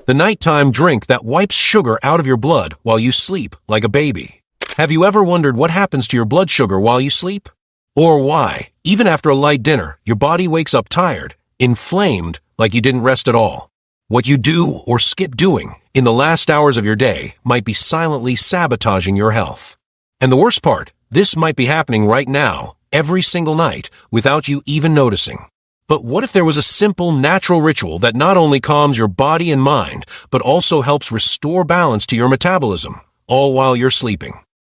the nighttime drink that wipes sugar out of your blood while you sleep like a baby. Have you ever wondered what happens to your blood sugar while you sleep? Or why, even after a light dinner, your body wakes up tired, inflamed, like you didn't rest at all? What you do or skip doing in the last hours of your day might be silently sabotaging your health. And the worst part, this might be happening right now, every single night, without you even noticing. But what if there was a simple, natural ritual that not only calms your body and mind, but also helps restore balance to your metabolism, all while you're sleeping?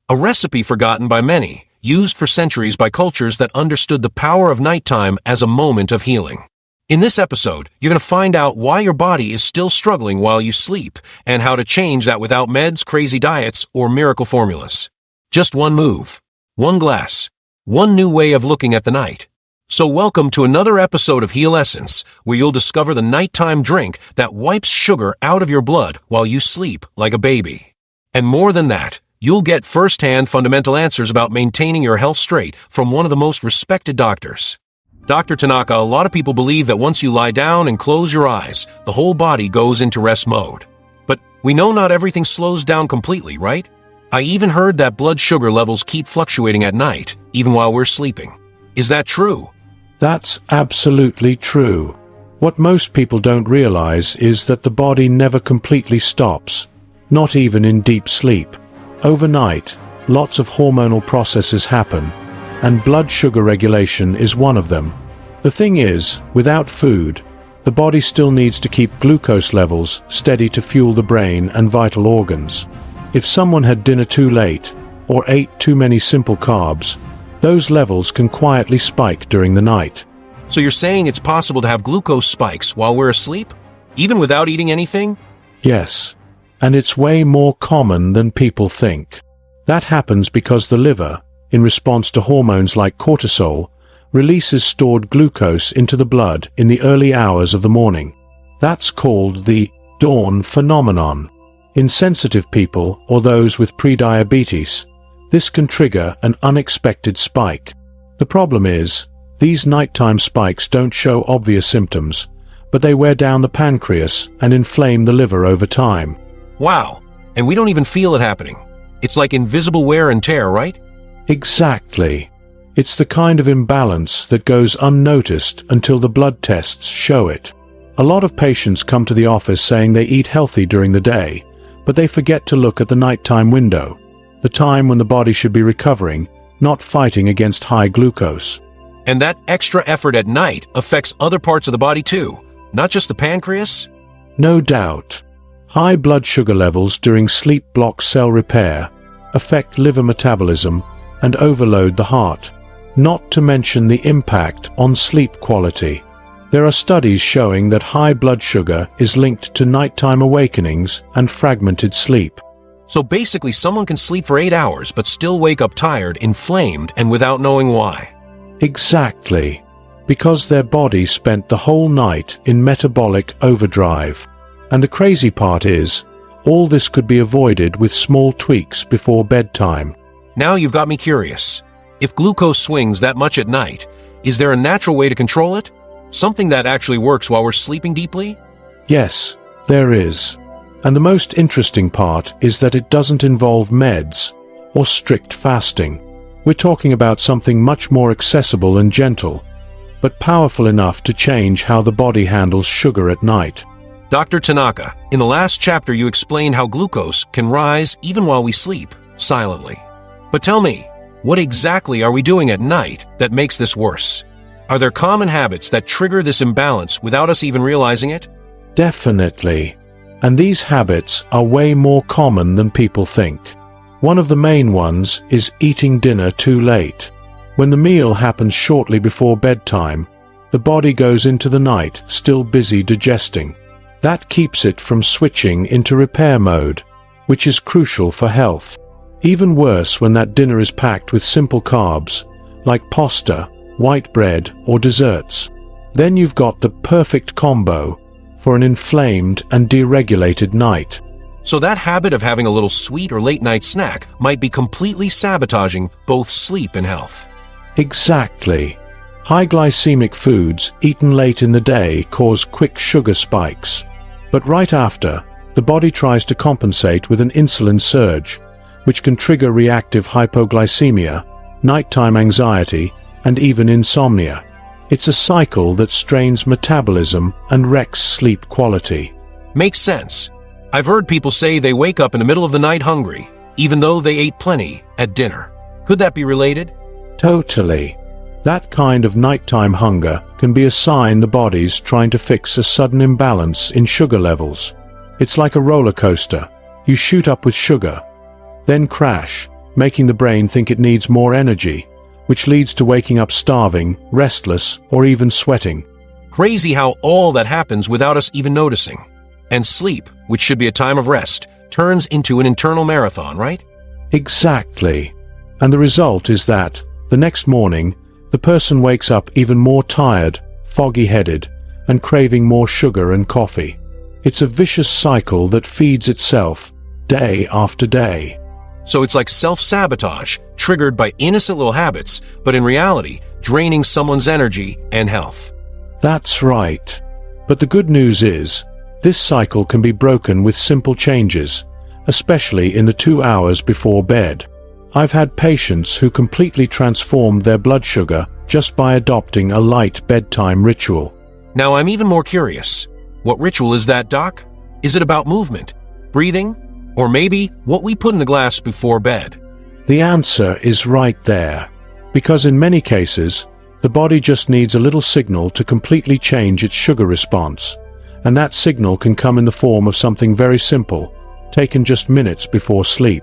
A recipe forgotten by many, used for centuries by cultures that understood the power of nighttime as a moment of healing. In this episode, you're going to find out why your body is still struggling while you sleep, and how to change that without meds, crazy diets, or miracle formulas. Just one move, one glass, one new way of looking at the night. So welcome to another episode of Heal Essence, where you'll discover the nighttime drink that wipes sugar out of your blood while you sleep like a baby. And more than that, you'll get first-hand fundamental answers about maintaining your health straight from one of the most respected doctors. Dr. Tanaka, a lot of people believe that once you lie down and close your eyes, the whole body goes into rest mode. But we know not everything slows down completely, right? I even heard that blood sugar levels keep fluctuating at night, even while we're sleeping. Is that true? That's absolutely true. What most people don't realize is that the body never completely stops, not even in deep sleep. Overnight, lots of hormonal processes happen, and blood sugar regulation is one of them. The thing is, without food, the body still needs to keep glucose levels steady to fuel the brain and vital organs. If someone had dinner too late, or ate too many simple carbs, those levels can quietly spike during the night. So you're saying it's possible to have glucose spikes while we're asleep, even without eating anything? Yes, and it's way more common than people think. That happens because the liver, in response to hormones like cortisol, releases stored glucose into the blood in the early hours of the morning. That's called the dawn phenomenon. In sensitive people or those with prediabetes, this can trigger an unexpected spike. The problem is, these nighttime spikes don't show obvious symptoms, but they wear down the pancreas and inflame the liver over time. Wow, and we don't even feel it happening. It's like invisible wear and tear, right? Exactly. It's the kind of imbalance that goes unnoticed until the blood tests show it. A lot of patients come to the office saying they eat healthy during the day, but they forget to look at the nighttime window, the time when the body should be recovering, not fighting against high glucose. And that extra effort at night affects other parts of the body too, not just the pancreas? No doubt. High blood sugar levels during sleep block cell repair affect liver metabolism and overload the heart, not to mention the impact on sleep quality. There are studies showing that high blood sugar is linked to nighttime awakenings and fragmented sleep. So basically someone can sleep for 8 hours but still wake up tired, inflamed, and without knowing why. Exactly. Because their body spent the whole night in metabolic overdrive. And the crazy part is, all this could be avoided with small tweaks before bedtime. Now you've got me curious. If glucose swings that much at night, is there a natural way to control it? Something that actually works while we're sleeping deeply? Yes, there is. And the most interesting part is that it doesn't involve meds or strict fasting. We're talking about something much more accessible and gentle, but powerful enough to change how the body handles sugar at night. Dr. Tanaka, in the last chapter you explained how glucose can rise even while we sleep, silently. But tell me, what exactly are we doing at night that makes this worse? Are there common habits that trigger this imbalance without us even realizing it? Definitely. And these habits are way more common than people think. One of the main ones is eating dinner too late. When the meal happens shortly before bedtime, the body goes into the night still busy digesting. That keeps it from switching into repair mode, which is crucial for health. Even worse when that dinner is packed with simple carbs, like pasta, white bread, or desserts. Then you've got the perfect combo for an inflamed and deregulated night. So that habit of having a little sweet or late-night snack might be completely sabotaging both sleep and health. Exactly. High glycemic foods eaten late in the day cause quick sugar spikes. But right after, the body tries to compensate with an insulin surge, which can trigger reactive hypoglycemia, nighttime anxiety, and even insomnia. It's a cycle that strains metabolism and wrecks sleep quality. Makes sense. I've heard people say they wake up in the middle of the night hungry, even though they ate plenty at dinner. Could that be related? Totally. That kind of nighttime hunger can be a sign the body's trying to fix a sudden imbalance in sugar levels. It's like a roller coaster. You shoot up with sugar, then crash, making the brain think it needs more energy, which leads to waking up starving, restless, or even sweating. Crazy how all that happens without us even noticing. And sleep, which should be a time of rest, turns into an internal marathon, right? Exactly. And the result is that, the next morning, the person wakes up even more tired, foggy-headed, and craving more sugar and coffee. It's a vicious cycle that feeds itself, day after day. So it's like self-sabotage, triggered by innocent little habits, but in reality, draining someone's energy and health. That's right. But the good news is, this cycle can be broken with simple changes, especially in the 2 hours before bed. I've had patients who completely transformed their blood sugar just by adopting a light bedtime ritual. Now I'm even more curious. What ritual is that, Doc? Is it about movement, breathing, or maybe what we put in the glass before bed? The answer is right there. Because in many cases, the body just needs a little signal to completely change its sugar response. And that signal can come in the form of something very simple, taken just minutes before sleep.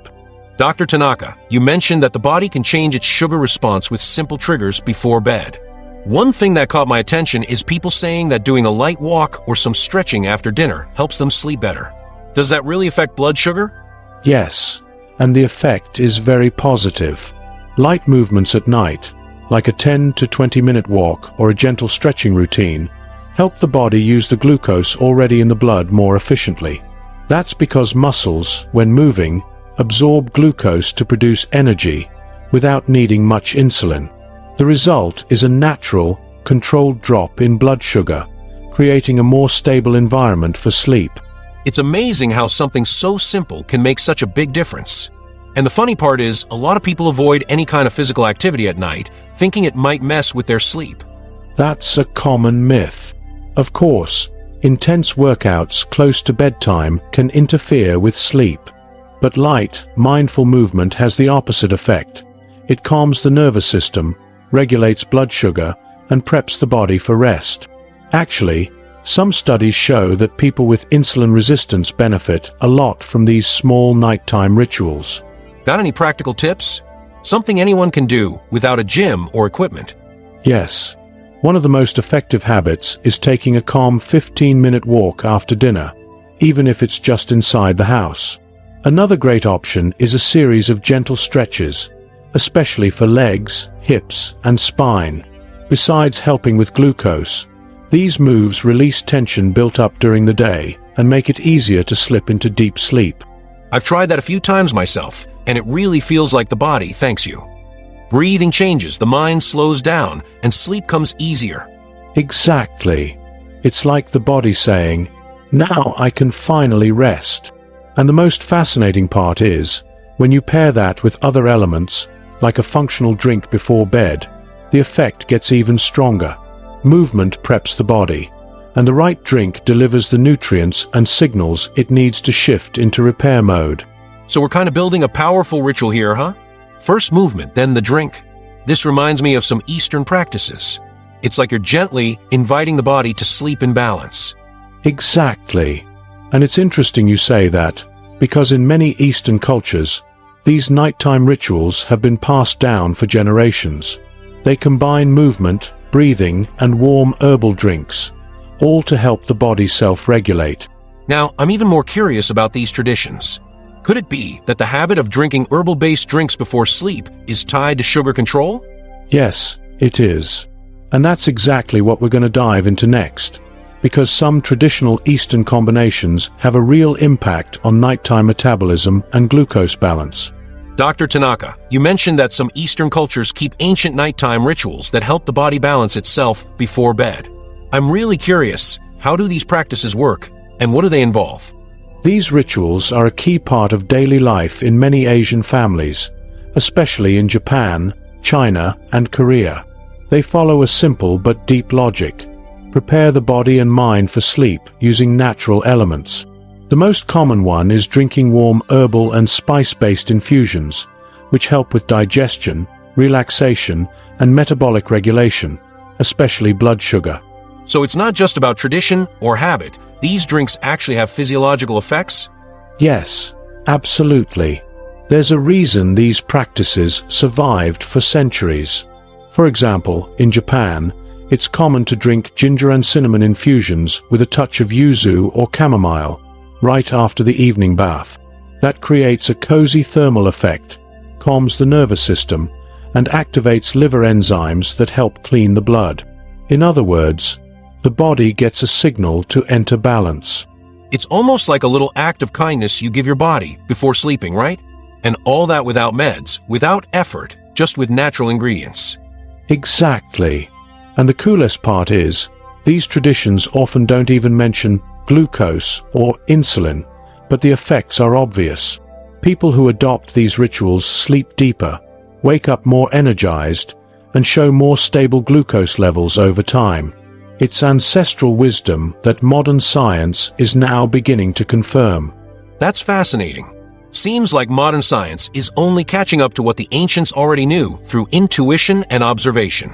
Dr. Tanaka, you mentioned that the body can change its sugar response with simple triggers before bed. One thing that caught my attention is people saying that doing a light walk or some stretching after dinner helps them sleep better. Does that really affect blood sugar? Yes, and the effect is very positive. Light movements at night, like a 10 to 20-minute walk or a gentle stretching routine, help the body use the glucose already in the blood more efficiently. That's because muscles, when moving, absorb glucose to produce energy without needing much insulin. The result is a natural, controlled drop in blood sugar, creating a more stable environment for sleep. It's amazing how something so simple can make such a big difference. And the funny part is, a lot of people avoid any kind of physical activity at night, thinking it might mess with their sleep. That's a common myth. Of course, intense workouts close to bedtime can interfere with sleep. But light, mindful movement has the opposite effect. It calms the nervous system, regulates blood sugar, and preps the body for rest. Actually, some studies show that people with insulin resistance benefit a lot from these small nighttime rituals. Got any practical tips? Something anyone can do without a gym or equipment? Yes. One of the most effective habits is taking a calm 15-minute walk after dinner, even if it's just inside the house. Another great option is a series of gentle stretches, especially for legs, hips, and spine. Besides helping with glucose, these moves release tension built up during the day and make it easier to slip into deep sleep. I've tried that a few times myself, and it really feels like the body thanks you. Breathing changes, the mind slows down, and sleep comes easier. Exactly. It's like the body saying, "Now I can finally rest." And the most fascinating part is, when you pair that with other elements, like a functional drink before bed, the effect gets even stronger. Movement preps the body, and the right drink delivers the nutrients and signals it needs to shift into repair mode. So we're kind of building a powerful ritual here, huh? First movement, then the drink. This reminds me of some Eastern practices. It's like you're gently inviting the body to sleep in balance. Exactly. And it's interesting you say that, because in many Eastern cultures, these nighttime rituals have been passed down for generations. They combine movement, breathing, and warm herbal drinks, all to help the body self-regulate. Now, I'm even more curious about these traditions. Could it be that the habit of drinking herbal-based drinks before sleep is tied to sugar control? Yes, it is. And that's exactly what we're going to dive into next, because some traditional Eastern combinations have a real impact on nighttime metabolism and glucose balance. Dr. Tanaka, you mentioned that some Eastern cultures keep ancient nighttime rituals that help the body balance itself before bed. I'm really curious, how do these practices work? And what do they involve? These rituals are a key part of daily life in many Asian families, especially in Japan, China, and Korea. They follow a simple but deep logic. Prepare the body and mind for sleep using natural elements. The most common one is drinking warm herbal and spice-based infusions, which help with digestion, relaxation, and metabolic regulation, especially blood sugar. So it's not just about tradition or habit. These drinks actually have physiological effects? Yes, absolutely. There's a reason these practices survived for centuries. For example, in Japan, it's common to drink ginger and cinnamon infusions with a touch of yuzu or chamomile right after the evening bath. That creates a cozy thermal effect, calms the nervous system, and activates liver enzymes that help clean the blood. In other words, the body gets a signal to enter balance. It's almost like a little act of kindness you give your body before sleeping, right? And all that without meds, without effort, just with natural ingredients. Exactly. And the coolest part is, these traditions often don't even mention glucose or insulin, but the effects are obvious. People who adopt these rituals sleep deeper, wake up more energized, and show more stable glucose levels over time. It's ancestral wisdom that modern science is now beginning to confirm. That's fascinating. Seems like modern science is only catching up to what the ancients already knew through intuition and observation.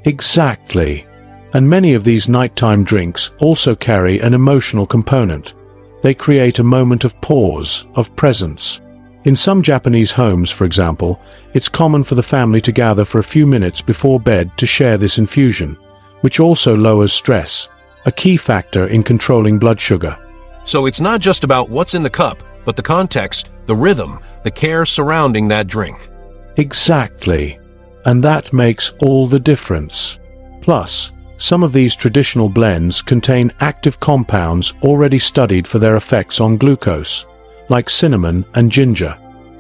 Exactly. And many of these nighttime drinks also carry an emotional component. They create a moment of pause, of presence. In some Japanese homes, for example, it's common for the family to gather for a few minutes before bed to share this infusion, which also lowers stress, a key factor in controlling blood sugar. So it's not just about what's in the cup, but the context, the rhythm, the care surrounding that drink. Exactly. And that makes all the difference. Plus, some of these traditional blends contain active compounds already studied for their effects on glucose, like cinnamon and ginger.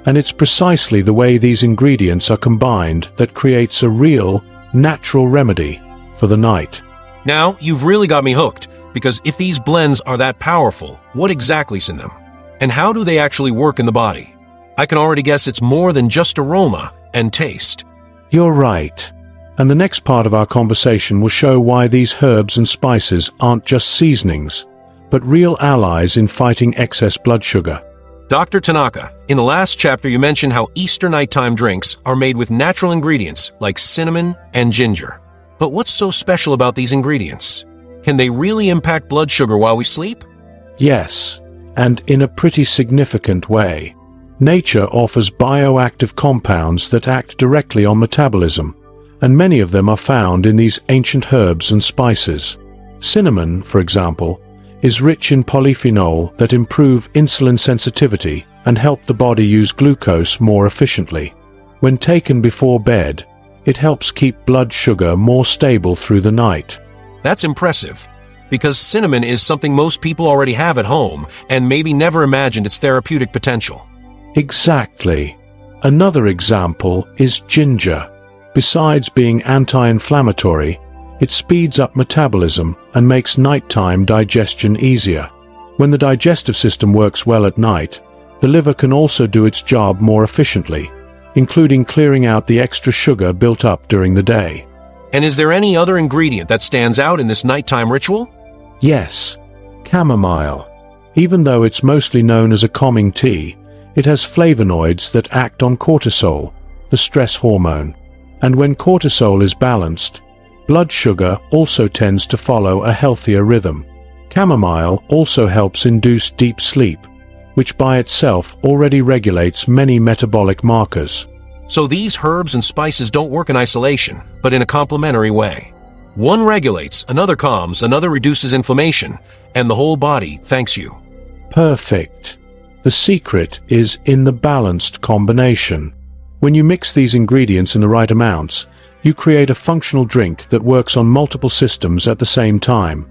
And it's precisely the way these ingredients are combined that creates a real, natural remedy for the night. Now, you've really got me hooked, because if these blends are that powerful, what exactly's in them? And how do they actually work in the body? I can already guess it's more than just aroma and taste. You're right. And the next part of our conversation will show why these herbs and spices aren't just seasonings, but real allies in fighting excess blood sugar. Dr. Tanaka, in the last chapter you mentioned how Easter nighttime drinks are made with natural ingredients like cinnamon and ginger. But what's so special about these ingredients? Can they really impact blood sugar while we sleep? Yes, and in a pretty significant way. Nature offers bioactive compounds that act directly on metabolism, and many of them are found in these ancient herbs and spices. Cinnamon, for example, is rich in polyphenol that improve insulin sensitivity and help the body use glucose more efficiently. When taken before bed, it helps keep blood sugar more stable through the night. That's impressive, because cinnamon is something most people already have at home and maybe never imagined its therapeutic potential. Exactly. Another example is ginger. Besides being anti-inflammatory, it speeds up metabolism and makes nighttime digestion easier. When the digestive system works well at night, the liver can also do its job more efficiently, including clearing out the extra sugar built up during the day. And is there any other ingredient that stands out in this nighttime ritual? Yes, chamomile. Even though it's mostly known as a calming tea, it has flavonoids that act on cortisol, the stress hormone. And when cortisol is balanced, blood sugar also tends to follow a healthier rhythm. Chamomile also helps induce deep sleep, which by itself already regulates many metabolic markers. So these herbs and spices don't work in isolation, but in a complementary way. One regulates, another calms, another reduces inflammation, and the whole body thanks you. Perfect. The secret is in the balanced combination. When you mix these ingredients in the right amounts, you create a functional drink that works on multiple systems at the same time: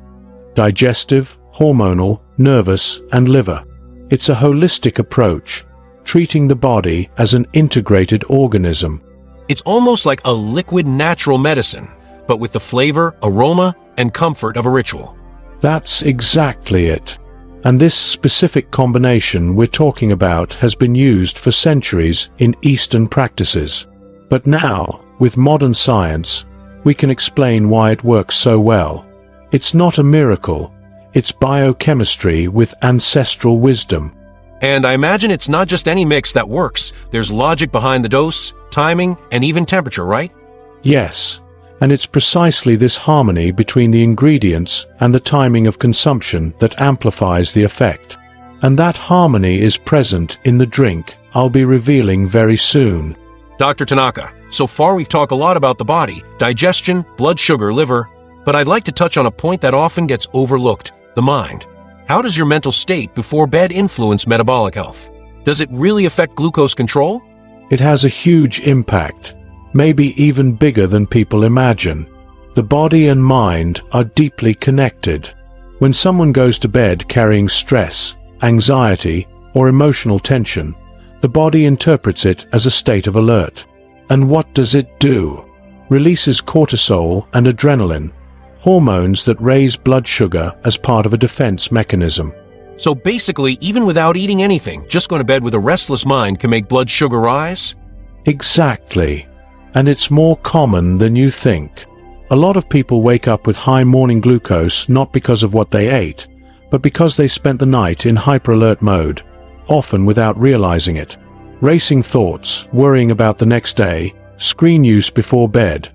digestive, hormonal, nervous, and liver. It's a holistic approach, treating the body as an integrated organism. It's almost like a liquid natural medicine, but with the flavor, aroma, and comfort of a ritual. That's exactly it. And this specific combination we're talking about has been used for centuries in Eastern practices. But now, with modern science, we can explain why it works so well. It's not a miracle, it's biochemistry with ancestral wisdom. And I imagine it's not just any mix that works. There's logic behind the dose, timing, and even temperature, right? Yes, and it's precisely this harmony between the ingredients and the timing of consumption that amplifies the effect. And that harmony is present in the drink I'll be revealing very soon. Dr. Tanaka, so far we've talked a lot about the body, digestion, blood sugar, liver, but I'd like to touch on a point that often gets overlooked, the mind. How does your mental state before bed influence metabolic health? Does it really affect glucose control? It has a huge impact, maybe even bigger than people imagine. The body and mind are deeply connected. When someone goes to bed carrying stress, anxiety, or emotional tension, the body interprets it as a state of alert. And what does it do? Releases cortisol and adrenaline, hormones that raise blood sugar as part of a defense mechanism. So basically, even without eating anything, just going to bed with a restless mind can make blood sugar rise? Exactly. And it's more common than you think. A lot of people wake up with high morning glucose not because of what they ate, but because they spent the night in hyper-alert mode, often without realizing it. Racing thoughts, worrying about the next day, screen use before bed.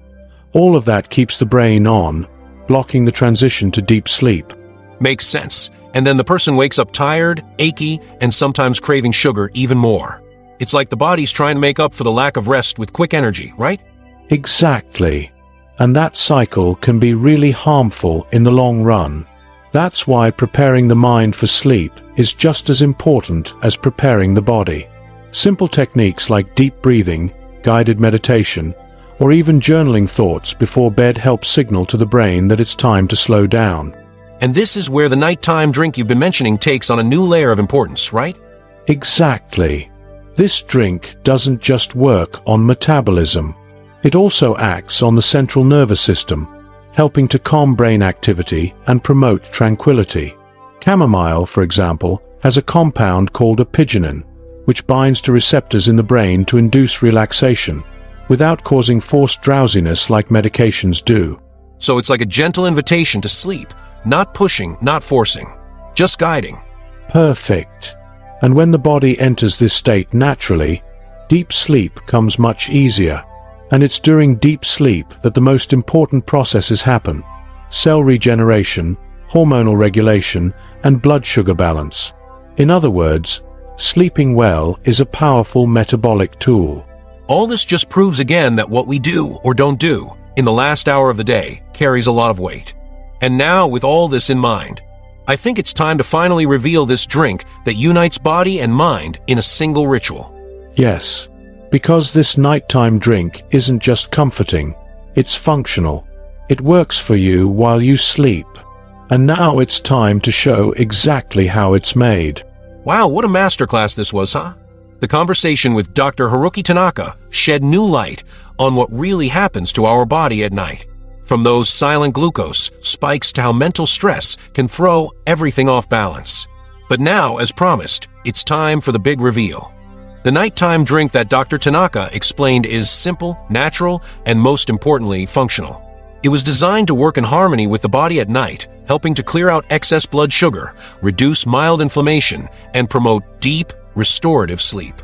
All of that keeps the brain on, blocking the transition to deep sleep. Makes sense. And then the person wakes up tired, achy, and sometimes craving sugar even more. It's like the body's trying to make up for the lack of rest with quick energy, right? Exactly. And that cycle can be really harmful in the long run. That's why preparing the mind for sleep is just as important as preparing the body. Simple techniques like deep breathing, guided meditation, or even journaling thoughts before bed help signal to the brain that it's time to slow down. And this is where the nighttime drink you've been mentioning takes on a new layer of importance, right? Exactly. This drink doesn't just work on metabolism. It also acts on the central nervous system, helping to calm brain activity and promote tranquility. Chamomile, for example, has a compound called 𝙤𝙤𝙤𝙤𝙤, which binds to receptors in the brain to induce relaxation, without causing forced drowsiness like medications do. So it's like a gentle invitation to sleep, not pushing, not forcing, just guiding. Perfect. And when the body enters this state naturally, deep sleep comes much easier. And it's during deep sleep that the most important processes happen: cell regeneration, hormonal regulation, and blood sugar balance. In other words, sleeping well is a powerful metabolic tool. All this just proves again that what we do or don't do in the last hour of the day carries a lot of weight. And now, with all this in mind, I think it's time to finally reveal this drink that unites body and mind in a single ritual. Yes, because this nighttime drink isn't just comforting, it's functional. It works for you while you sleep. And now it's time to show exactly how it's made. Wow, what a masterclass this was, huh? The conversation with Dr. Haruki Tanaka shed new light on what really happens to our body at night. From those silent glucose spikes to how mental stress can throw everything off balance. But now, as promised, it's time for the big reveal. The nighttime drink that Dr. Tanaka explained is simple, natural, and most importantly, functional. It was designed to work in harmony with the body at night, helping to clear out excess blood sugar, reduce mild inflammation, and promote deep, restorative sleep.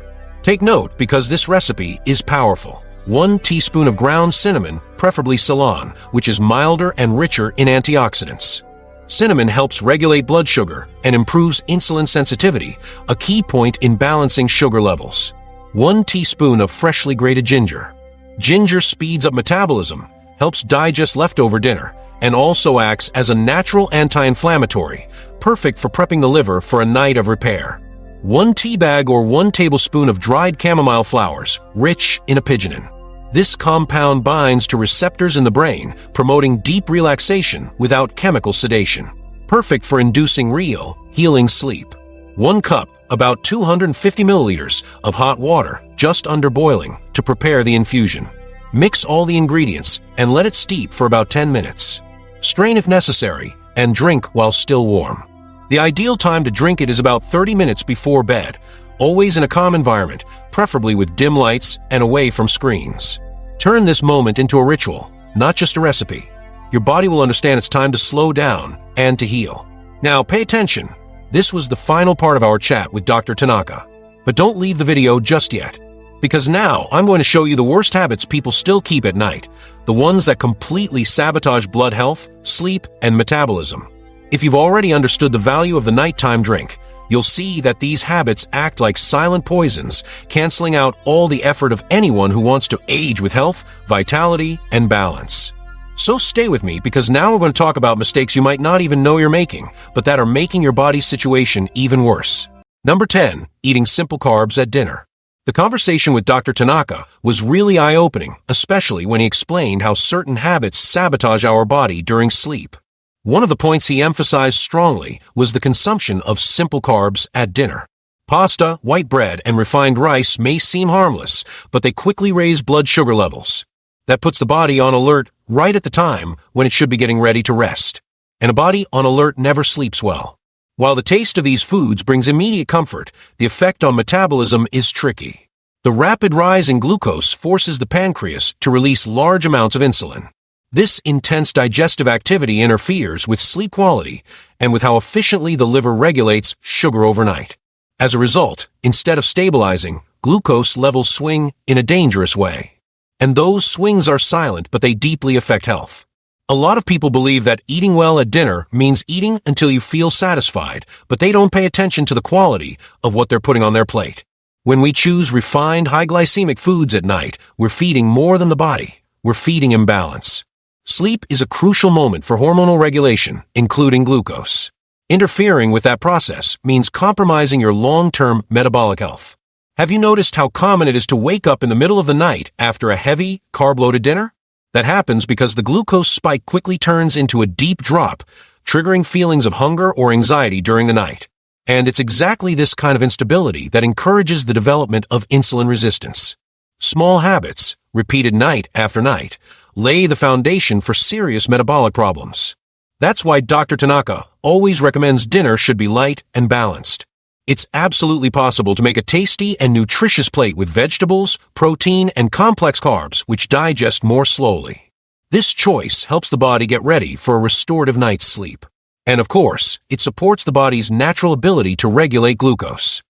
Take note, because this recipe is powerful. 1 teaspoon of ground cinnamon, preferably Ceylon, which is milder and richer in antioxidants. Cinnamon helps regulate blood sugar and improves insulin sensitivity, a key point in balancing sugar levels. 1 teaspoon of freshly grated ginger. Ginger speeds up metabolism, helps digest leftover dinner, and also acts as a natural anti-inflammatory, perfect for prepping the liver for a night of repair. 1 tea bag or 1 tablespoon of dried chamomile flowers, rich in 𝙤𝙤𝙤𝙤𝙤. This compound binds to receptors in the brain, promoting deep relaxation without chemical sedation. Perfect for inducing real, healing sleep. 1 cup, about 250 milliliters, of hot water, just under boiling, to prepare the infusion. Mix all the ingredients and let it steep for about 10 minutes. Strain if necessary, and drink while still warm. The ideal time to drink it is about 30 minutes before bed, always in a calm environment, preferably with dim lights and away from screens. Turn this moment into a ritual, not just a recipe. Your body will understand it's time to slow down and to heal. Now pay attention. This was the final part of our chat with Dr. Tanaka. But don't leave the video just yet, because now I'm going to show you the worst habits people still keep at night, the ones that completely sabotage blood health, sleep, and metabolism. If you've already understood the value of the nighttime drink, you'll see that these habits act like silent poisons, canceling out all the effort of anyone who wants to age with health, vitality, and balance. So stay with me, because now we're going to talk about mistakes you might not even know you're making, but that are making your body's situation even worse. Number 10. Eating simple carbs at dinner. The conversation with Dr. Tanaka was really eye-opening, especially when he explained how certain habits sabotage our body during sleep. One of the points he emphasized strongly was the consumption of simple carbs at dinner. Pasta, white bread, and refined rice may seem harmless, but they quickly raise blood sugar levels. That puts the body on alert right at the time when it should be getting ready to rest. And a body on alert never sleeps well. While the taste of these foods brings immediate comfort, the effect on metabolism is tricky. The rapid rise in glucose forces the pancreas to release large amounts of insulin. This intense digestive activity interferes with sleep quality and with how efficiently the liver regulates sugar overnight. As a result, instead of stabilizing, glucose levels swing in a dangerous way. And those swings are silent, but they deeply affect health. A lot of people believe that eating well at dinner means eating until you feel satisfied, but they don't pay attention to the quality of what they're putting on their plate. When we choose refined, high-glycemic foods at night, we're feeding more than the body. We're feeding imbalance. Sleep is a crucial moment for hormonal regulation, including glucose. Interfering with that process means compromising your long-term metabolic health. Have you noticed how common it is to wake up in the middle of the night after a heavy, carb-loaded dinner? That happens because the glucose spike quickly turns into a deep drop, triggering feelings of hunger or anxiety during the night. And it's exactly this kind of instability that encourages the development of insulin resistance. Small habits, repeated night after night, lay the foundation for serious metabolic problems. That's why Dr. Tanaka always recommends dinner should be light and balanced. It's absolutely possible to make a tasty and nutritious plate with vegetables, protein, and complex carbs which digest more slowly. This choice helps the body get ready for a restorative night's sleep. And of course, it supports the body's natural ability to regulate glucose.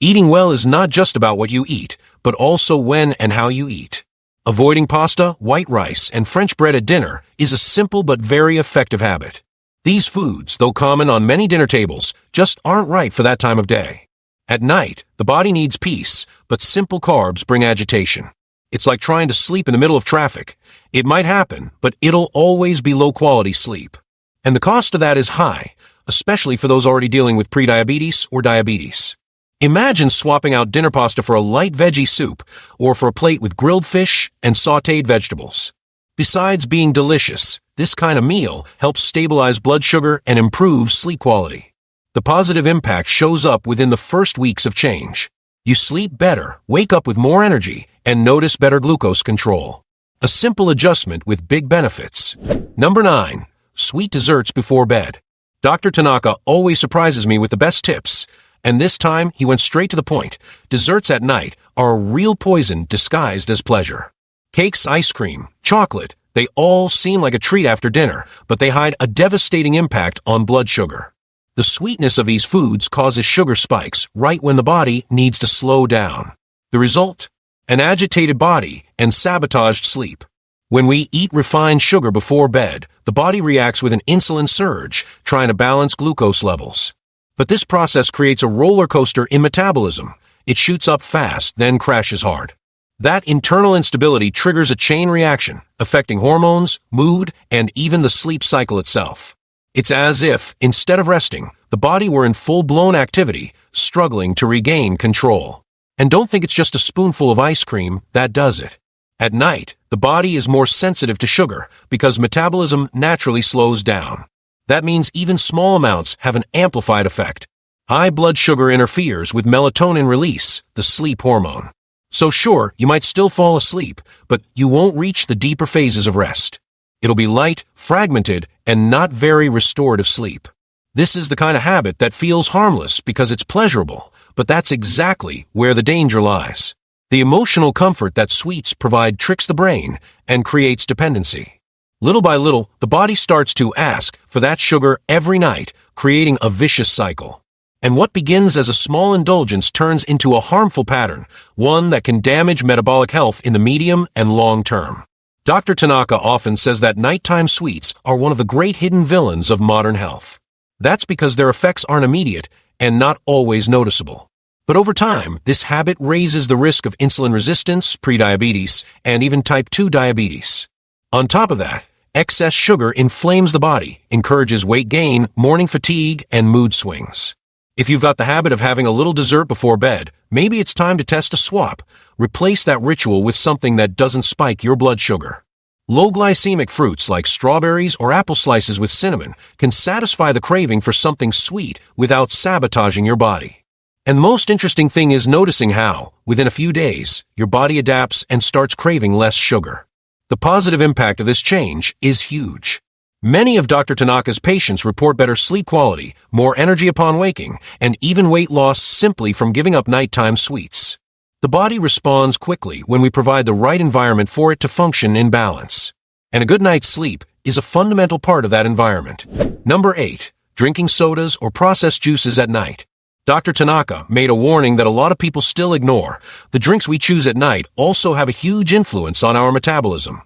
Eating well is not just about what you eat, but also when and how you eat. Avoiding pasta, white rice, and French bread at dinner is a simple but very effective habit. These foods, though common on many dinner tables, just aren't right for that time of day. At night, the body needs peace, but simple carbs bring agitation. It's like trying to sleep in the middle of traffic. It might happen, but it'll always be low-quality sleep. And the cost of that is high, especially for those already dealing with prediabetes or diabetes. Imagine swapping out dinner pasta for a light veggie soup or for a plate with grilled fish and sautéed vegetables. Besides being delicious, this kind of meal helps stabilize blood sugar and improve sleep quality. The positive impact shows up within the first weeks of change. You sleep better, wake up with more energy, and notice better glucose control. A simple adjustment with big benefits. Number 9. Sweet desserts before bed. Dr. Tanaka always surprises me with the best tips. And this time, he went straight to the point. Desserts at night are a real poison disguised as pleasure. Cakes, ice cream, chocolate, they all seem like a treat after dinner, but they hide a devastating impact on blood sugar. The sweetness of these foods causes sugar spikes right when the body needs to slow down. The result? An agitated body and sabotaged sleep. When we eat refined sugar before bed, the body reacts with an insulin surge, trying to balance glucose levels. But this process creates a roller coaster in metabolism. It shoots up fast, then crashes hard. That internal instability triggers a chain reaction, affecting hormones, mood, and even the sleep cycle itself. It's as if, instead of resting, the body were in full-blown activity, struggling to regain control. And don't think it's just a spoonful of ice cream that does it. At night, the body is more sensitive to sugar because metabolism naturally slows down. That means even small amounts have an amplified effect. High blood sugar interferes with melatonin release, the sleep hormone. So sure, you might still fall asleep, but you won't reach the deeper phases of rest. It'll be light, fragmented, and not very restorative sleep. This is the kind of habit that feels harmless because it's pleasurable, but that's exactly where the danger lies. The emotional comfort that sweets provide tricks the brain and creates dependency. Little by little, the body starts to ask for that sugar every night, creating a vicious cycle. And what begins as a small indulgence turns into a harmful pattern, one that can damage metabolic health in the medium and long term. Dr. Tanaka often says that nighttime sweets are one of the great hidden villains of modern health. That's because their effects aren't immediate and not always noticeable. But over time, this habit raises the risk of insulin resistance, prediabetes, and even type 2 diabetes. On top of that, excess sugar inflames the body, encourages weight gain, morning fatigue, and mood swings. If you've got the habit of having a little dessert before bed, maybe it's time to test a swap. Replace that ritual with something that doesn't spike your blood sugar. Low-glycemic fruits like strawberries or apple slices with cinnamon can satisfy the craving for something sweet without sabotaging your body. And the most interesting thing is noticing how, within a few days, your body adapts and starts craving less sugar. The positive impact of this change is huge. Many of Dr. Tanaka's patients report better sleep quality, more energy upon waking, and even weight loss simply from giving up nighttime sweets. The body responds quickly when we provide the right environment for it to function in balance. And a good night's sleep is a fundamental part of that environment. Number 8. Drinking sodas or processed juices at night. Dr. Tanaka made a warning that a lot of people still ignore. The drinks we choose at night also have a huge influence on our metabolism.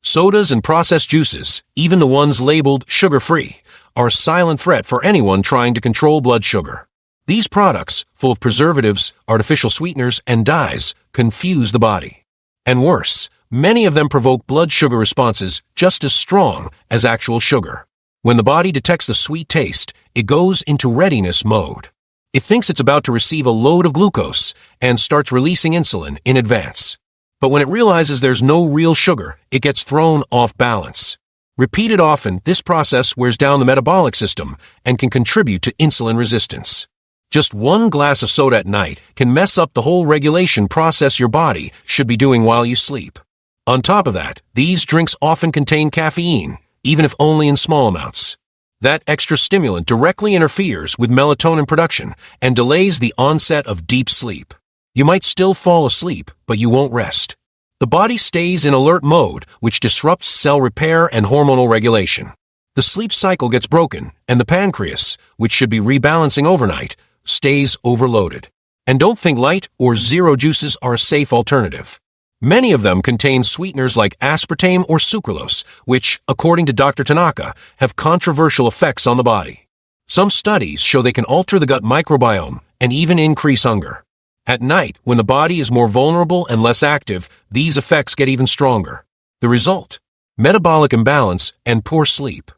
Sodas and processed juices, even the ones labeled sugar-free, are a silent threat for anyone trying to control blood sugar. These products, full of preservatives, artificial sweeteners, and dyes, confuse the body. And worse, many of them provoke blood sugar responses just as strong as actual sugar. When the body detects the sweet taste, it goes into readiness mode. It thinks it's about to receive a load of glucose and starts releasing insulin in advance. But when it realizes there's no real sugar, it gets thrown off balance. Repeated often, this process wears down the metabolic system and can contribute to insulin resistance. Just one glass of soda at night can mess up the whole regulation process your body should be doing while you sleep. On top of that, these drinks often contain caffeine, even if only in small amounts. That extra stimulant directly interferes with melatonin production and delays the onset of deep sleep. You might still fall asleep, but you won't rest. The body stays in alert mode, which disrupts cell repair and hormonal regulation. The sleep cycle gets broken, and the pancreas, which should be rebalancing overnight, stays overloaded. And don't think light or zero juices are a safe alternative. Many of them contain sweeteners like aspartame or sucralose, which, according to Dr. Tanaka, have controversial effects on the body. Some studies show they can alter the gut microbiome and even increase hunger. At night, when the body is more vulnerable and less active, these effects get even stronger. The result? Metabolic imbalance and poor sleep.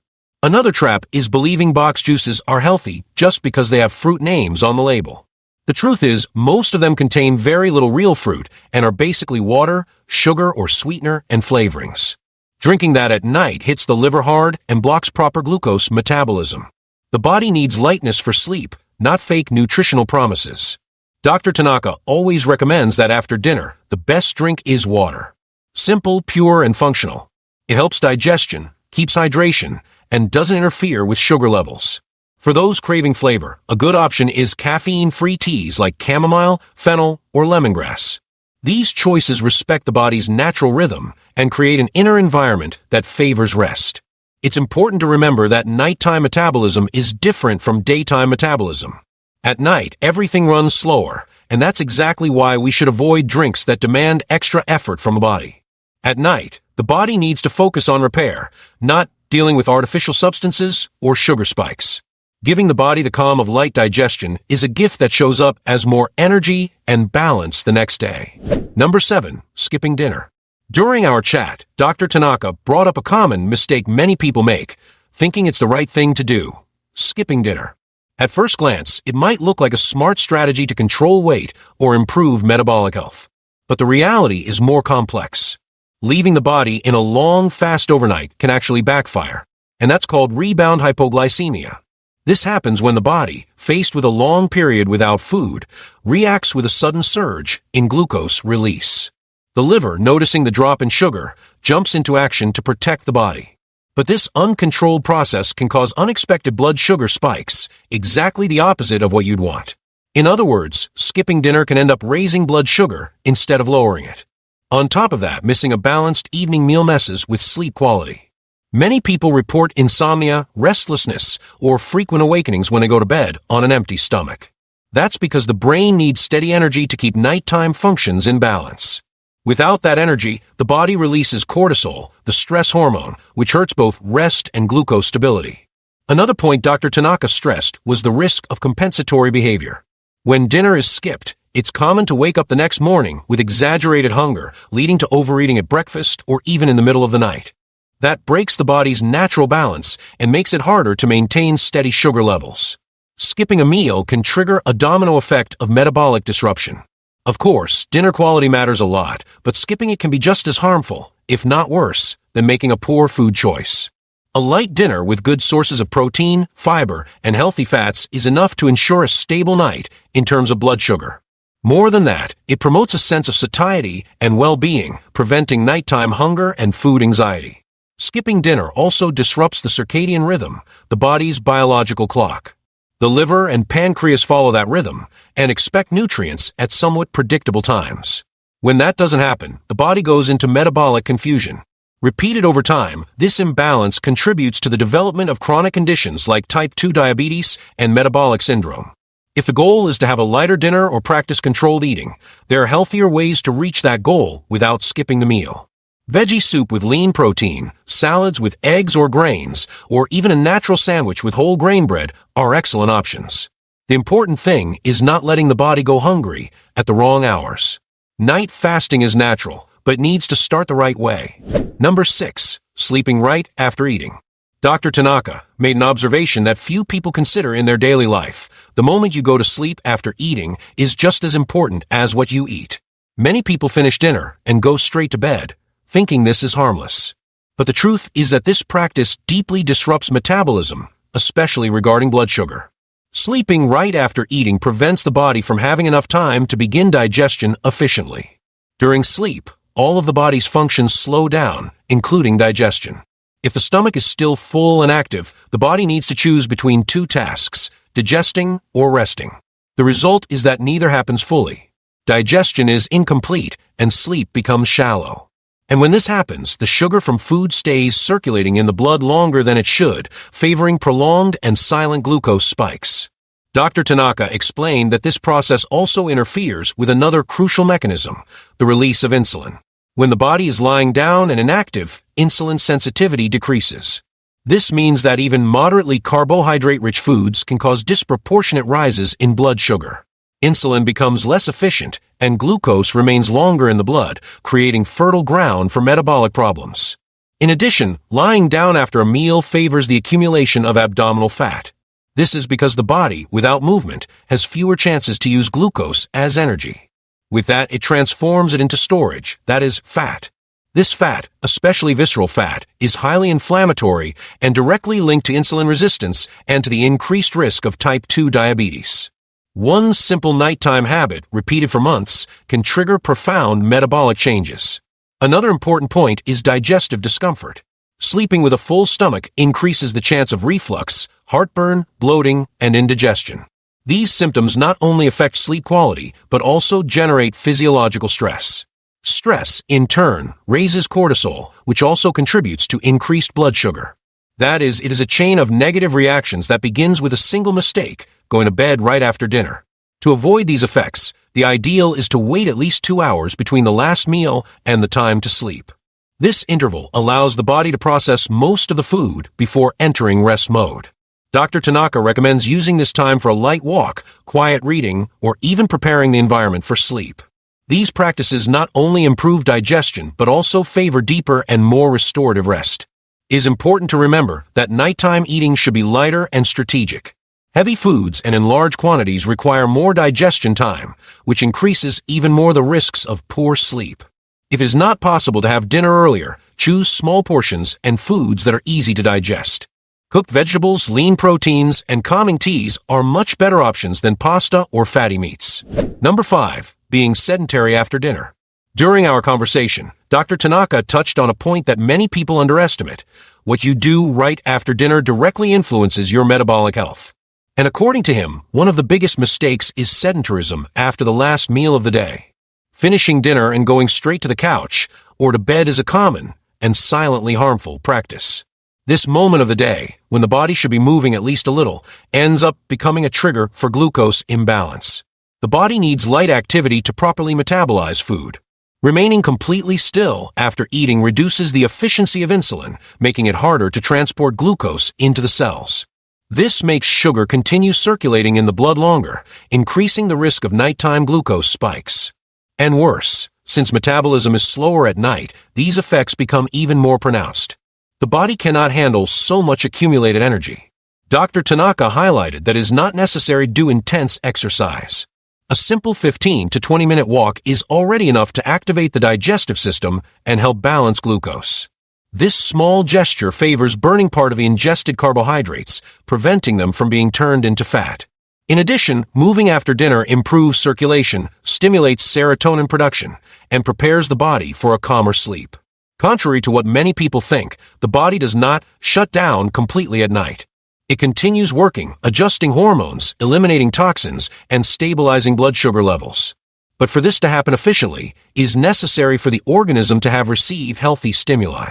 Another trap is believing box juices are healthy just because they have fruit names on the label. The truth is, most of them contain very little real fruit and are basically water, sugar or sweetener, and flavorings. Drinking that at night hits the liver hard and blocks proper glucose metabolism. The body needs lightness for sleep, not fake nutritional promises. Dr. Tanaka always recommends that after dinner, the best drink is water. Simple, pure, and functional. It helps digestion, keeps hydration, and doesn't interfere with sugar levels. For those craving flavor, a good option is caffeine-free teas like chamomile, fennel, or lemongrass. These choices respect the body's natural rhythm and create an inner environment that favors rest. It's important to remember that nighttime metabolism is different from daytime metabolism. At night, everything runs slower, and that's exactly why we should avoid drinks that demand extra effort from the body. At night, the body needs to focus on repair, not dealing with artificial substances or sugar spikes. Giving the body the calm of light digestion is a gift that shows up as more energy and balance the next day. Number 7. Skipping dinner. During our chat, Dr. Tanaka brought up a common mistake many people make, thinking it's the right thing to do: skipping dinner. At first glance, it might look like a smart strategy to control weight or improve metabolic health. But the reality is more complex. Leaving the body in a long fast overnight can actually backfire, and that's called rebound hypoglycemia. This happens when the body, faced with a long period without food, reacts with a sudden surge in glucose release. The liver, noticing the drop in sugar, jumps into action to protect the body. But this uncontrolled process can cause unexpected blood sugar spikes, exactly the opposite of what you'd want. In other words, skipping dinner can end up raising blood sugar instead of lowering it. On top of that, missing a balanced evening meal messes with sleep quality. Many people report insomnia, restlessness, or frequent awakenings when they go to bed on an empty stomach. That's because the brain needs steady energy to keep nighttime functions in balance. Without that energy, the body releases cortisol, the stress hormone, which hurts both rest and glucose stability. Another point Dr. Tanaka stressed was the risk of compensatory behavior. When dinner is skipped, it's common to wake up the next morning with exaggerated hunger, leading to overeating at breakfast or even in the middle of the night. That breaks the body's natural balance and makes it harder to maintain steady sugar levels. Skipping a meal can trigger a domino effect of metabolic disruption. Of course, dinner quality matters a lot, but skipping it can be just as harmful, if not worse, than making a poor food choice. A light dinner with good sources of protein, fiber, and healthy fats is enough to ensure a stable night in terms of blood sugar. More than that, it promotes a sense of satiety and well-being, preventing nighttime hunger and food anxiety. Skipping dinner also disrupts the circadian rhythm, the body's biological clock. The liver and pancreas follow that rhythm and expect nutrients at somewhat predictable times. When that doesn't happen, the body goes into metabolic confusion. Repeated over time, this imbalance contributes to the development of chronic conditions like type 2 diabetes and metabolic syndrome. If the goal is to have a lighter dinner or practice controlled eating, there are healthier ways to reach that goal without skipping the meal. Veggie soup with lean protein, salads with eggs or grains, or even a natural sandwich with whole grain bread are excellent options. The important thing is not letting the body go hungry at the wrong hours. Night fasting is natural, but needs to start the right way. Number 6. Sleeping right after eating. Dr. Tanaka made an observation that few people consider in their daily life. The moment you go to sleep after eating is just as important as what you eat. Many people finish dinner and go straight to bed, thinking this is harmless. But the truth is that this practice deeply disrupts metabolism, especially regarding blood sugar. Sleeping right after eating prevents the body from having enough time to begin digestion efficiently. During sleep, all of the body's functions slow down, including digestion. If the stomach is still full and active, the body needs to choose between two tasks, digesting or resting. The result is that neither happens fully. Digestion is incomplete and sleep becomes shallow. And when this happens, the sugar from food stays circulating in the blood longer than it should, favoring prolonged and silent glucose spikes. Dr. Tanaka explained that this process also interferes with another crucial mechanism, the release of insulin. When the body is lying down and inactive, insulin sensitivity decreases. This means that even moderately carbohydrate-rich foods can cause disproportionate rises in blood sugar. Insulin becomes less efficient, and glucose remains longer in the blood, creating fertile ground for metabolic problems. In addition, lying down after a meal favors the accumulation of abdominal fat. This is because the body, without movement, has fewer chances to use glucose as energy. With that, it transforms it into storage, that is, fat. This fat, especially visceral fat, is highly inflammatory and directly linked to insulin resistance and to the increased risk of type 2 diabetes. One simple nighttime habit, repeated for months, can trigger profound metabolic changes. Another important point is digestive discomfort. Sleeping with a full stomach increases the chance of reflux, heartburn, bloating, and indigestion. These symptoms not only affect sleep quality, but also generate physiological stress. Stress, in turn, raises cortisol, which also contributes to increased blood sugar. That is, it is a chain of negative reactions that begins with a single mistake, going to bed right after dinner. To avoid these effects, the ideal is to wait at least 2 hours between the last meal and the time to sleep. This interval allows the body to process most of the food before entering rest mode. Dr. Tanaka recommends using this time for a light walk, quiet reading, or even preparing the environment for sleep. These practices not only improve digestion, but also favor deeper and more restorative rest. It is important to remember that nighttime eating should be lighter and strategic. Heavy foods and in large quantities require more digestion time, which increases even more the risks of poor sleep. If it is not possible to have dinner earlier, choose small portions and foods that are easy to digest. Cooked vegetables, lean proteins, and calming teas are much better options than pasta or fatty meats. Number 5. Being sedentary after dinner. During our conversation, Dr. Tanaka touched on a point that many people underestimate. What you do right after dinner directly influences your metabolic health. And according to him, one of the biggest mistakes is sedentarism after the last meal of the day. Finishing dinner and going straight to the couch or to bed is a common and silently harmful practice. This moment of the day, when the body should be moving at least a little, ends up becoming a trigger for glucose imbalance. The body needs light activity to properly metabolize food. Remaining completely still after eating reduces the efficiency of insulin, making it harder to transport glucose into the cells. This makes sugar continue circulating in the blood longer, increasing the risk of nighttime glucose spikes. And worse, since metabolism is slower at night, these effects become even more pronounced. The body cannot handle so much accumulated energy. Dr. Tanaka highlighted that it is not necessary to do intense exercise. A simple 15 to 20-minute walk is already enough to activate the digestive system and help balance glucose. This small gesture favors burning part of the ingested carbohydrates, preventing them from being turned into fat. In addition, moving after dinner improves circulation, stimulates serotonin production, and prepares the body for a calmer sleep. Contrary to what many people think, the body does not shut down completely at night. It continues working, adjusting hormones, eliminating toxins, and stabilizing blood sugar levels. But for this to happen efficiently, it is necessary for the organism to have received healthy stimuli.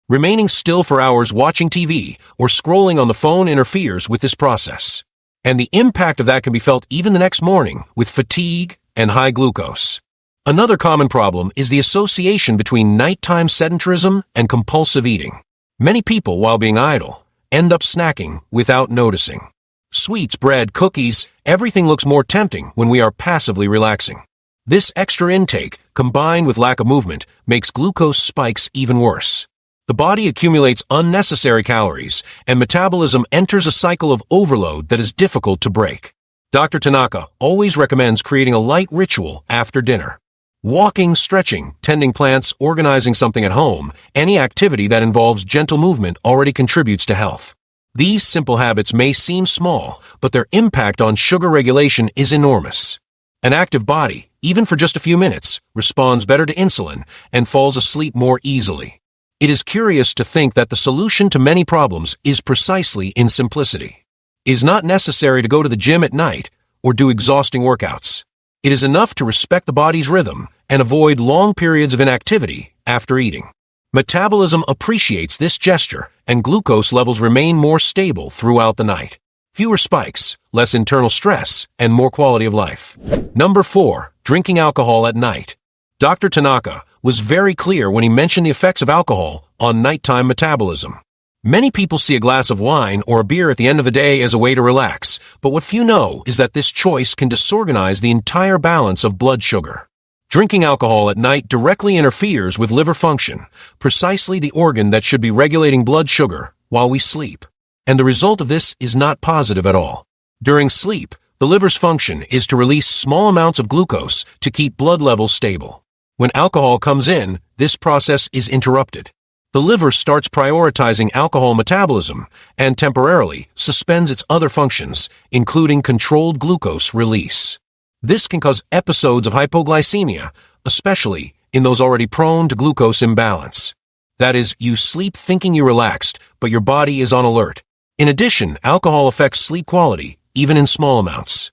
Remaining still for hours watching TV or scrolling on the phone interferes with this process. And the impact of that can be felt even the next morning with fatigue and high glucose. Another common problem is the association between nighttime sedentarism and compulsive eating. Many people, while being idle, end up snacking without noticing. Sweets, bread, cookies, everything looks more tempting when we are passively relaxing. This extra intake, combined with lack of movement, makes glucose spikes even worse. The body accumulates unnecessary calories, and metabolism enters a cycle of overload that is difficult to break. Dr. Tanaka always recommends creating a light ritual after dinner. Walking, stretching, tending plants, organizing something at home, any activity that involves gentle movement already contributes to health. These simple habits may seem small, but their impact on sugar regulation is enormous. An active body, even for just a few minutes, responds better to insulin and falls asleep more easily. It is curious to think that the solution to many problems is precisely in simplicity. It is not necessary to go to the gym at night or do exhausting workouts. It is enough to respect the body's rhythm and avoid long periods of inactivity after eating. Metabolism appreciates this gesture, and glucose levels remain more stable throughout the night. Fewer spikes, less internal stress, and more quality of life. Number 4. Drinking alcohol at night. Dr. Tanaka was very clear when he mentioned the effects of alcohol on nighttime metabolism. Many people see a glass of wine or a beer at the end of the day as a way to relax, but what few know is that this choice can disorganize the entire balance of blood sugar. Drinking alcohol at night directly interferes with liver function, precisely the organ that should be regulating blood sugar while we sleep. And the result of this is not positive at all. During sleep, the liver's function is to release small amounts of glucose to keep blood levels stable. When alcohol comes in, this process is interrupted. The liver starts prioritizing alcohol metabolism and temporarily suspends its other functions, including controlled glucose release. This can cause episodes of hypoglycemia, especially in those already prone to glucose imbalance. That is, you sleep thinking you're relaxed, but your body is on alert. In addition, alcohol affects sleep quality, even in small amounts.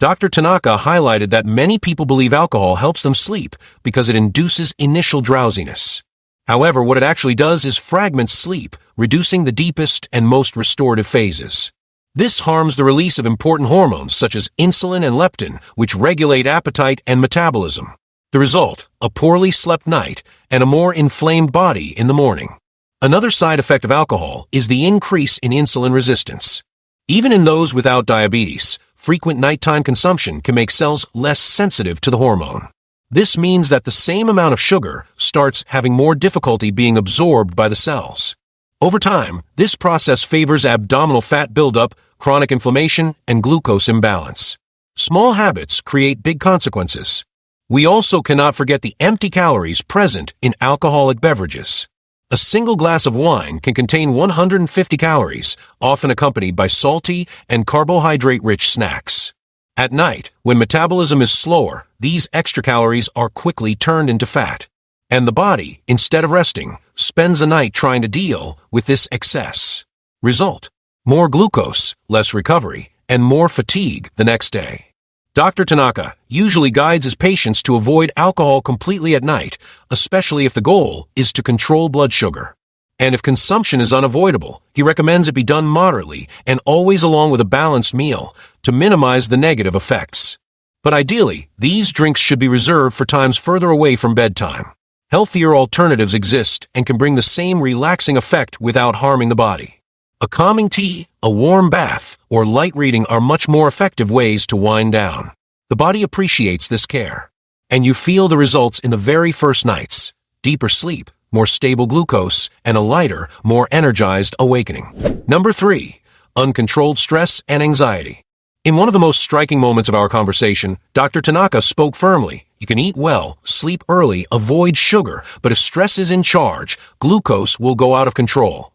Dr. Tanaka highlighted that many people believe alcohol helps them sleep because it induces initial drowsiness. However, what it actually does is fragment sleep, reducing the deepest and most restorative phases. This harms the release of important hormones such as insulin and leptin, which regulate appetite and metabolism. The result, a poorly slept night and a more inflamed body in the morning. Another side effect of alcohol is the increase in insulin resistance. Even in those without diabetes, frequent nighttime consumption can make cells less sensitive to the hormone. This means that the same amount of sugar starts having more difficulty being absorbed by the cells. Over time, this process favors abdominal fat buildup, chronic inflammation, and glucose imbalance. Small habits create big consequences. We also cannot forget the empty calories present in alcoholic beverages. A single glass of wine can contain 150 calories, often accompanied by salty and carbohydrate-rich snacks. At night, when metabolism is slower, these extra calories are quickly turned into fat. And the body, instead of resting, spends the night trying to deal with this excess. Result: more glucose, less recovery, and more fatigue the next day. Dr. Tanaka usually guides his patients to avoid alcohol completely at night, especially if the goal is to control blood sugar. And if consumption is unavoidable, he recommends it be done moderately and always along with a balanced meal to minimize the negative effects. But ideally, these drinks should be reserved for times further away from bedtime. Healthier alternatives exist and can bring the same relaxing effect without harming the body. A calming tea, a warm bath, or light reading are much more effective ways to wind down. The body appreciates this care. And you feel the results in the very first nights: deeper sleep, more stable glucose, and a lighter, more energized awakening. Number 3. Uncontrolled stress and anxiety. In one of the most striking moments of our conversation, Dr. Tanaka spoke firmly. You can eat well, sleep early, avoid sugar, but if stress is in charge, glucose will go out of control.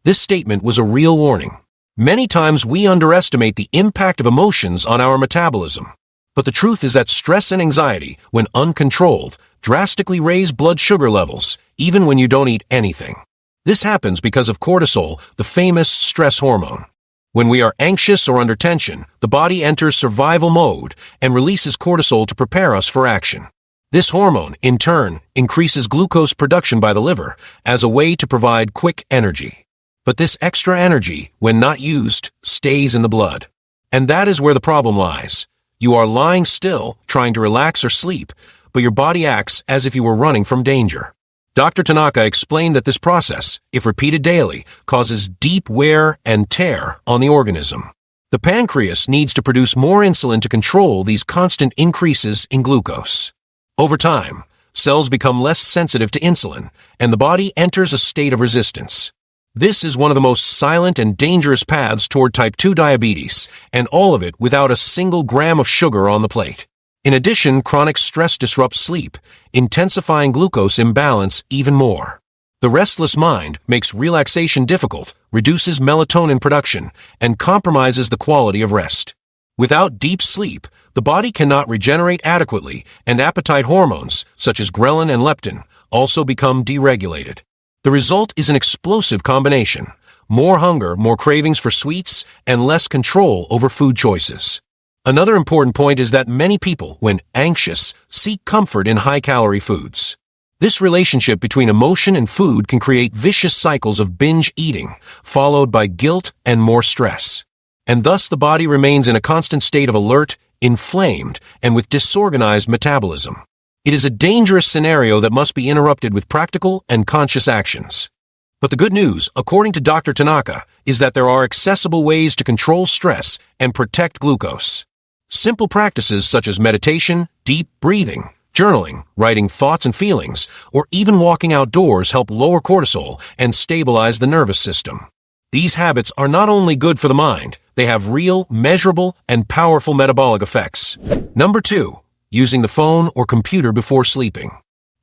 This statement was a real warning. Many times we underestimate the impact of emotions on our metabolism. But the truth is that stress and anxiety, when uncontrolled, drastically raise blood sugar levels, even when you don't eat anything. This happens because of cortisol, the famous stress hormone. When we are anxious or under tension, the body enters survival mode and releases cortisol to prepare us for action. This hormone, in turn, increases glucose production by the liver as a way to provide quick energy. But this extra energy, when not used, stays in the blood. And that is where the problem lies. You are lying still, trying to relax or sleep, but your body acts as if you were running from danger. Dr. Tanaka explained that this process, if repeated daily, causes deep wear and tear on the organism. The pancreas needs to produce more insulin to control these constant increases in glucose. Over time, cells become less sensitive to insulin, and the body enters a state of resistance. This is one of the most silent and dangerous paths toward type 2 diabetes, and all of it without a single gram of sugar on the plate. In addition, chronic stress disrupts sleep, intensifying glucose imbalance even more. The restless mind makes relaxation difficult, reduces melatonin production, and compromises the quality of rest. Without deep sleep, the body cannot regenerate adequately, and appetite hormones, such as ghrelin and leptin, also become deregulated. The result is an explosive combination: more hunger, more cravings for sweets, and less control over food choices. Another important point is that many people, when anxious, seek comfort in high-calorie foods. This relationship between emotion and food can create vicious cycles of binge eating, followed by guilt and more stress. And thus the body remains in a constant state of alert, inflamed, and with disorganized metabolism. It is a dangerous scenario that must be interrupted with practical and conscious actions. But the good news, according to Dr. Tanaka, is that there are accessible ways to control stress and protect glucose. Simple practices such as meditation, deep breathing, journaling, writing thoughts and feelings, or even walking outdoors help lower cortisol and stabilize the nervous system. These habits are not only good for the mind, they have real, measurable, and powerful metabolic effects. Number 2. Using the phone or computer before sleeping.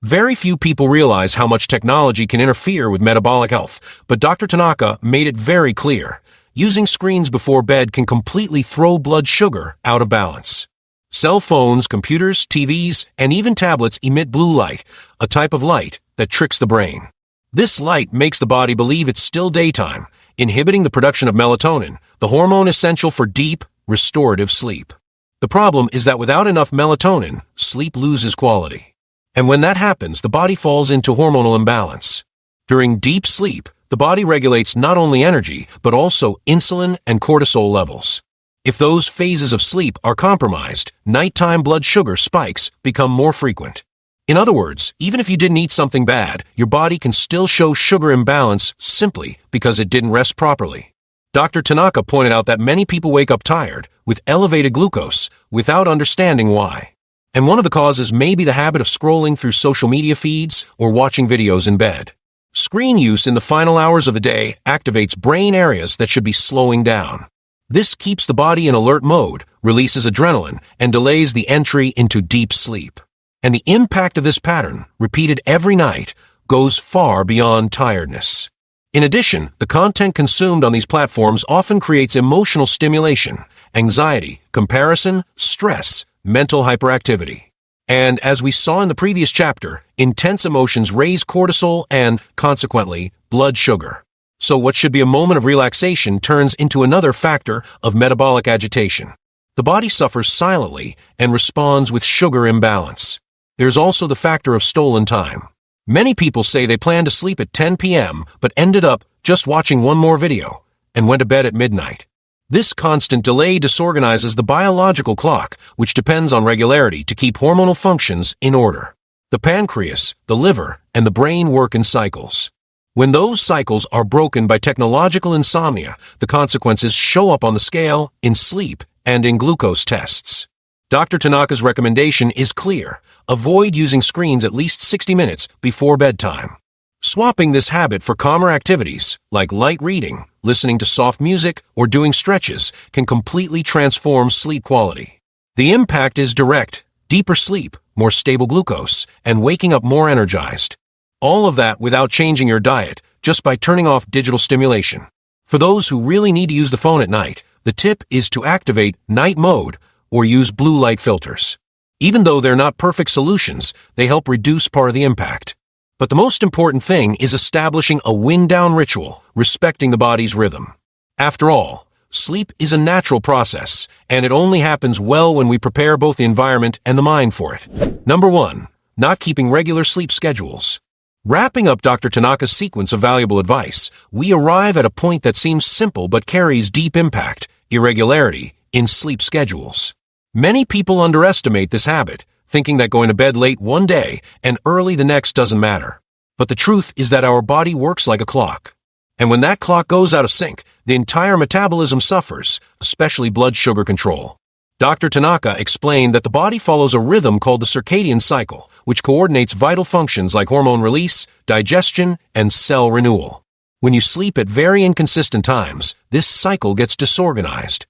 Very few people realize how much technology can interfere with metabolic health, but Dr. Tanaka made it very clear. Using screens before bed can completely throw blood sugar out of balance. Cell phones, computers, TVs, and even tablets emit blue light, a type of light that tricks the brain. This light makes the body believe it's still daytime, inhibiting the production of melatonin, the hormone essential for deep, restorative sleep. The problem is that without enough melatonin, sleep loses quality. And when that happens, the body falls into hormonal imbalance. During deep sleep, the body regulates not only energy, but also insulin and cortisol levels. If those phases of sleep are compromised, nighttime blood sugar spikes become more frequent. In other words, even if you didn't eat something bad, your body can still show sugar imbalance simply because it didn't rest properly. Dr. Tanaka pointed out that many people wake up tired, with elevated glucose, without understanding why. And one of the causes may be the habit of scrolling through social media feeds or watching videos in bed. Screen use in the final hours of the day activates brain areas that should be slowing down. This keeps the body in alert mode, releases adrenaline, and delays the entry into deep sleep. And the impact of this pattern, repeated every night, goes far beyond tiredness. In addition, the content consumed on these platforms often creates emotional stimulation, anxiety, comparison, stress, mental hyperactivity. And as we saw in the previous chapter, intense emotions raise cortisol and, consequently, blood sugar. So what should be a moment of relaxation turns into another factor of metabolic agitation. The body suffers silently and responds with sugar imbalance. There's also the factor of stolen time. Many people say they planned to sleep at 10 p.m. but ended up just watching one more video and went to bed at midnight. This constant delay disorganizes the biological clock, which depends on regularity to keep hormonal functions in order. The pancreas, the liver, and the brain work in cycles. When those cycles are broken by technological insomnia, the consequences show up on the scale, in sleep, and in glucose tests. Dr. Tanaka's recommendation is clear: avoid using screens at least 60 minutes before bedtime. Swapping this habit for calmer activities, like light reading, listening to soft music, or doing stretches, can completely transform sleep quality. The impact is direct: deeper sleep, more stable glucose, and waking up more energized. All of that without changing your diet, just by turning off digital stimulation. For those who really need to use the phone at night, the tip is to activate night mode or use blue light filters. Even though they're not perfect solutions, they help reduce part of the impact. But the most important thing is establishing a wind-down ritual, respecting the body's rhythm. After all, sleep is a natural process, and it only happens well when we prepare both the environment and the mind for it. Number 1. Not keeping regular sleep schedules. Wrapping up Dr. Tanaka's sequence of valuable advice, we arrive at a point that seems simple but carries deep impact: irregularity in sleep schedules. Many people underestimate this habit, thinking that going to bed late one day and early the next doesn't matter. But the truth is that our body works like a clock. And when that clock goes out of sync, the entire metabolism suffers, especially blood sugar control. Dr. Tanaka explained that the body follows a rhythm called the circadian cycle, which coordinates vital functions like hormone release, digestion, and cell renewal. When you sleep at very inconsistent times, this cycle gets disorganized.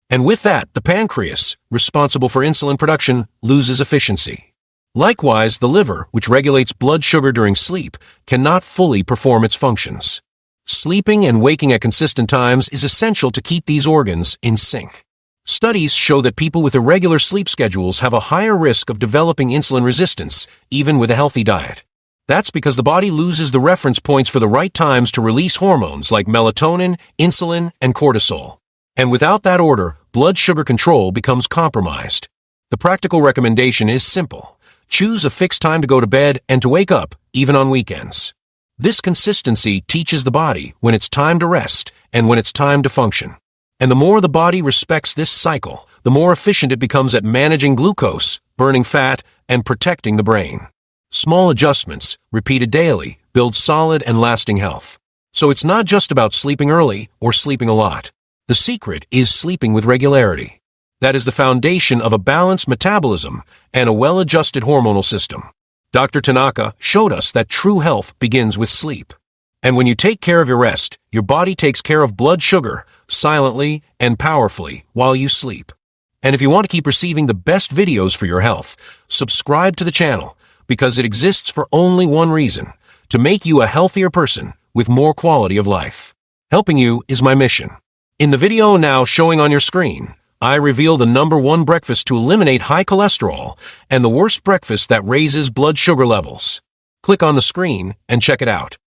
And with that, the pancreas, responsible for insulin production, loses efficiency. Likewise, the liver, which regulates blood sugar during sleep, cannot fully perform its functions. Sleeping and waking at consistent times is essential to keep these organs in sync. Studies show that people with irregular sleep schedules have a higher risk of developing insulin resistance, even with a healthy diet. That's because the body loses the reference points for the right times to release hormones like melatonin, insulin, and cortisol. And without that order, blood sugar control becomes compromised. The practical recommendation is simple: choose a fixed time to go to bed and to wake up, even on weekends. This consistency teaches the body when it's time to rest and when it's time to function. And the more the body respects this cycle, the more efficient it becomes at managing glucose, burning fat, and protecting the brain. Small adjustments, repeated daily, build solid and lasting health. So it's not just about sleeping early or sleeping a lot. The secret is sleeping with regularity. That is the foundation of a balanced metabolism and a well-adjusted hormonal system. Dr. Tanaka showed us that true health begins with sleep. And when you take care of your rest, your body takes care of blood sugar, silently and powerfully, while you sleep. And if you want to keep receiving the best videos for your health, subscribe to the channel, because it exists for only one reason: to make you a healthier person with more quality of life. Helping you is my mission. In the video now showing on your screen, I reveal the #1 breakfast to eliminate high cholesterol and the worst breakfast that raises blood sugar levels. Click on the screen and check it out.